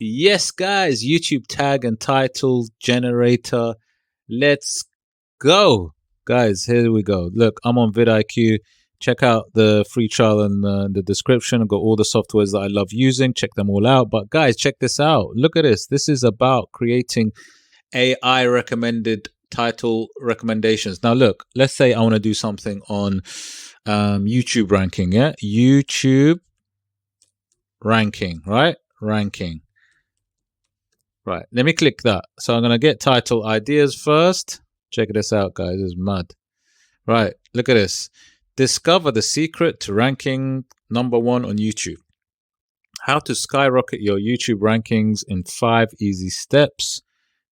Yes, guys, YouTube tag and title generator. Let's go. Guys, here we go. Look, I'm on vidIQ. Check out the free trial in the description. I've got all the softwares that I love using. Check them all out. But guys, check this out. Look at this. This is about creating AI recommended title recommendations. Now, look, let's say I want to do something on YouTube ranking. Yeah, YouTube ranking, right? Ranking. Right, let me click that. So I'm going to get title ideas first. Check this out, guys. This is mad. Right, look at this. Discover the secret to ranking #1 on YouTube. How to skyrocket your YouTube rankings in 5 easy steps.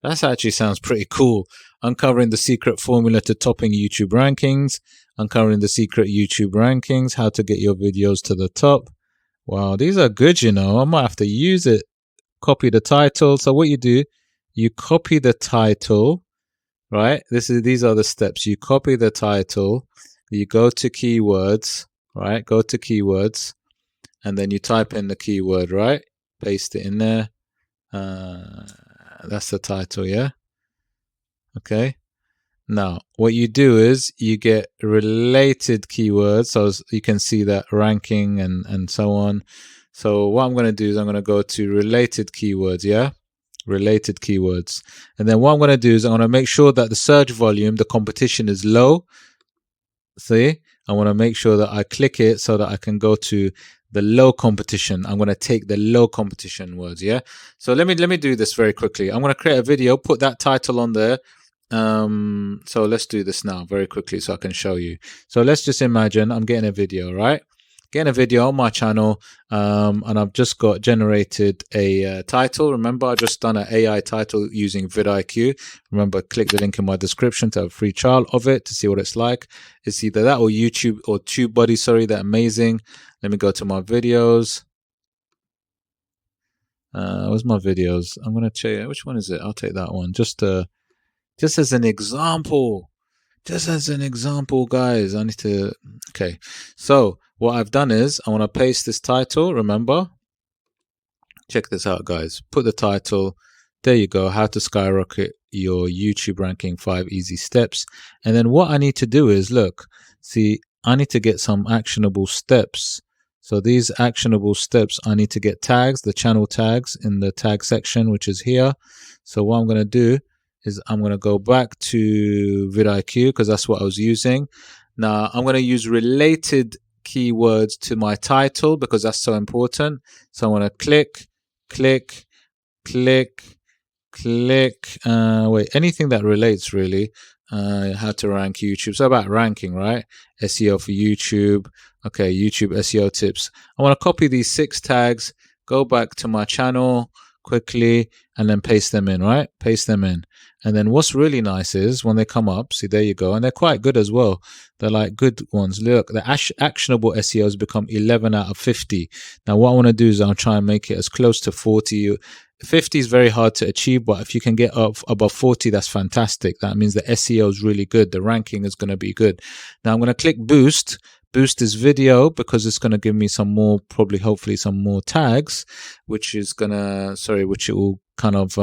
That actually sounds pretty cool. Uncovering the secret formula to topping YouTube rankings. Uncovering the secret YouTube rankings. How to get your videos to the top. Wow, these are good, you know. I might have to use it. Copy the title. So what you do, you copy the title, right? These are the steps. You copy the title, you go to keywords, right? Go to keywords, and then you type in the keyword, right? Paste it in there. That's the title, yeah? Okay. Now, what you do is you get related keywords. So you can see that ranking and so on. So what I'm going to do is I'm going to go to related keywords, yeah? Related keywords. And then what I'm going to do is I'm going to make sure that the search volume, the competition is low. See? I want to make sure that I click it so that I can go to the low competition. I'm going to take the low competition words, yeah? So let me do this very quickly. I'm going to create a video, put that title on there. So let's do this now very quickly so I can show you. So let's just imagine I'm getting a video, right? Getting a video on my channel, and I've just got generated a title. Remember, I just done an AI title using vidIQ. Remember, click the link in my description to have a free trial of it to see what it's like. It's either that or YouTube or TubeBuddy. Sorry, they're amazing. Let me go to my videos. Where's my videos? I'm gonna check. Which one is it? I'll take that one. Just as an example. Just as an example, guys. I need to. Okay, so what I've done is I want to paste this title. Remember, check this out, guys. Put the title. There you go. How to skyrocket your YouTube ranking, 5 easy steps. And then what I need to do is look. See, I need to get some actionable steps. So these actionable steps, I need to get tags, the channel tags in the tag section, which is here. So what I'm going to do is I'm going to go back to vidIQ because that's what I was using. Now I'm going to use related keywords to my title because that's so important. So I want to click, wait, anything that relates really. How to rank YouTube. So about ranking, right? SEO for YouTube. Okay, YouTube SEO tips. I want to copy these 6 tags, go back to my channel quickly, and then paste them in, right? Paste them in. And then what's really nice is when they come up, see, there you go. And they're quite good as well. They're like good ones. Look, the actionable SEOs become 11 out of 50. Now, what I want to do is I'll try and make it as close to 40. 50 is very hard to achieve, but if you can get up above 40, that's fantastic. That means the SEO is really good. The ranking is going to be good. Now, I'm going to click boost. Boost is video because it's going to give me some more, probably, hopefully some more tags, which is going to, which it will kind of,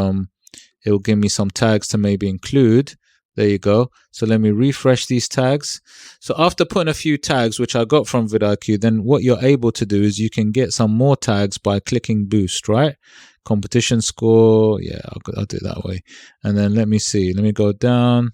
it will give me some tags to maybe include. There you go. So let me refresh these tags. So after putting a few tags, which I got from vidIQ, then what you're able to do is you can get some more tags by clicking boost, right? Competition score. Yeah, I'll do it that way. And then let me see. Let me go down.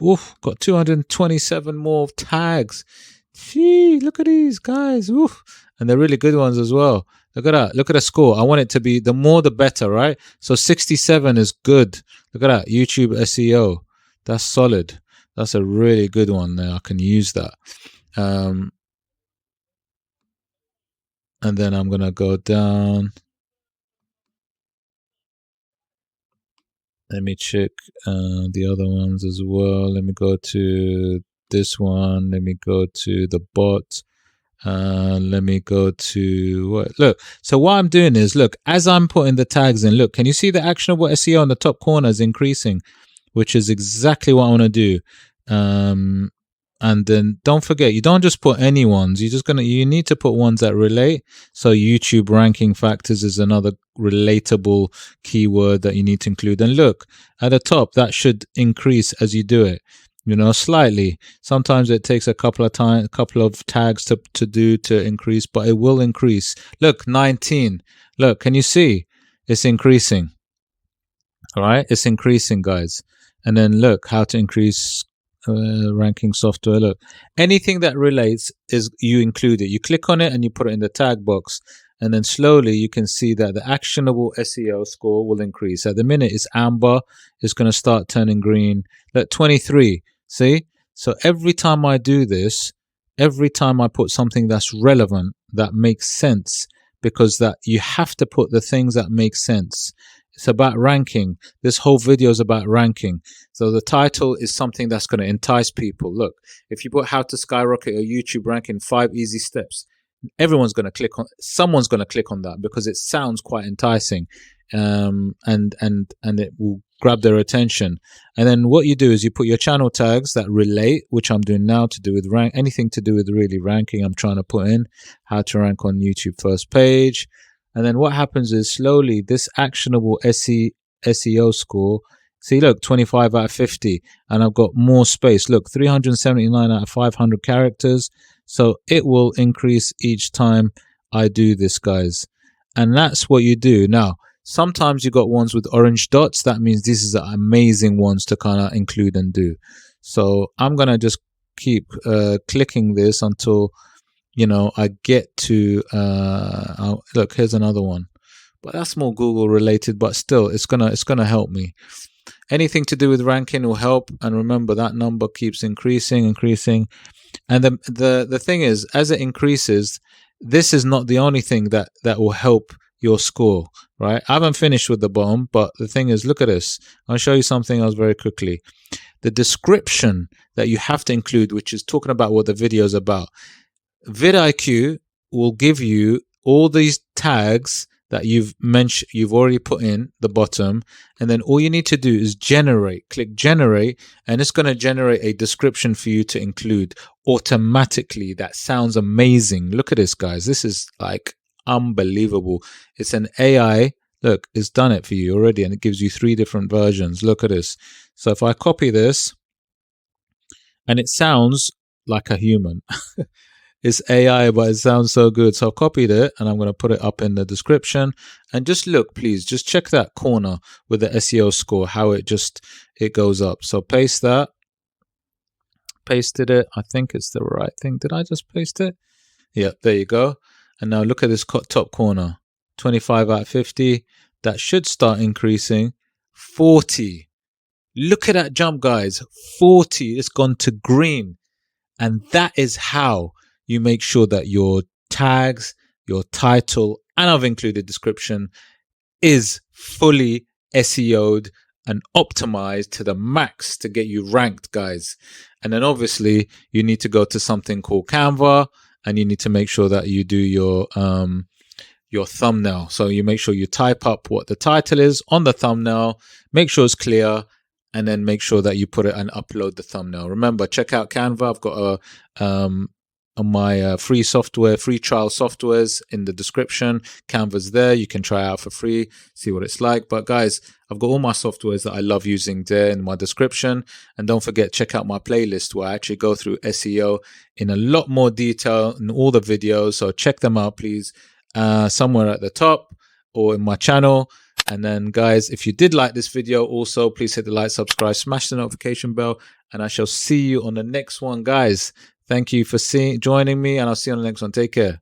Woof, got 227 more tags. Gee, look at these guys. Woof. And they're really good ones as well. Look at that. Look at the score. I want it to be the more the better, right? So 67 is good. Look at that. YouTube SEO. That's solid. That's a really good one there. I can use that. And then I'm going to go down. Let me check the other ones as well. Let me go to this one. Let me go to the bot. Let me go to what? Look, so what I'm doing is, look, as I'm putting the tags in, look, can you see the actionable SEO in the top corner is increasing, which is exactly what I want to do. And then don't forget, you don't just put any ones. You need to put ones that relate. So YouTube ranking factors is another relatable keyword that you need to include. And look at the top, that should increase as you do it, slightly. Sometimes it takes a couple of tags to increase, but it will increase. Look, 19. Look, can you see? It's increasing. All right, it's increasing, guys. And then look how to increase ranking software. Look, anything that relates is you include it. You click on it and you put it in the tag box, and then slowly you can see that the actionable SEO score will increase. At the minute it's amber, it's going to start turning green. Look, 23. See? So every time I do this, every time I put something that's relevant, that makes sense, because that you have to put the things that make sense. It's about ranking. This whole video is about ranking. So the title is something that's going to entice people. Look, if you put how to skyrocket your YouTube ranking 5 easy steps, someone's going to click on that because it sounds quite enticing, and it will grab their attention. And then what you do is you put your channel tags that relate, which I'm doing now, to do with anything to do with really ranking. I'm trying to put in how to rank on YouTube first page. And then what happens is slowly this actionable SEO score, see, look, 25 out of 50, and I've got more space. Look, 379 out of 500 characters. So it will increase each time I do this, guys. And that's what you do. Now, sometimes you got ones with orange dots. That means this is amazing ones to kind of include and do. So I'm going to just keep clicking this until I get to look, here's another one, but that's more Google related, but still it's gonna help me. Anything to do with ranking will help, and remember that number keeps increasing. And the thing is, as it increases, this is not the only thing that will help your score, right? I haven't finished with the bottom, but the thing is, look at this. I'll show you something else very quickly. The description that you have to include, which is talking about what the video is about. vidIQ will give you all these tags that you've already put in the bottom, and then all you need to do is click generate, and it's going to generate a description for you to include automatically. That sounds amazing. Look at this, guys. This is like unbelievable. It's an AI. Look, it's done it for you already, and it gives you 3 different versions. Look at this. So if I copy this, and it sounds like a human. It's AI, but it sounds so good. So I've copied it, and I'm going to put it up in the description. And just look, please, just check that corner with the SEO score, how it goes up. So paste that. Pasted it. I think it's the right thing. Did I just paste it? Yeah, there you go. And now look at this top corner. 25 out of 50. That should start increasing. 40. Look at that jump, guys. 40. It's gone to green. And that is how you make sure that your tags, your title, and I've included description, is fully SEO'd and optimized to the max to get you ranked, guys. And then obviously you need to go to something called Canva, and you need to make sure that you do your thumbnail. So you make sure you type up what the title is on the thumbnail, make sure it's clear, and then make sure that you put it and upload the thumbnail. Remember, check out Canva. I've got my free trial softwares in the description. Canva's there. You can try out for free, see what it's like. But guys, I've got all my softwares that I love using there in my description. And don't forget, check out my playlist where I actually go through SEO in a lot more detail in all the videos. So check them out, please, somewhere at the top or in my channel. And then guys, if you did like this video, also please hit the like, subscribe, smash the notification bell, and I shall see you on the next one, guys. Thank you for joining me, and I'll see you on the next one. Take care.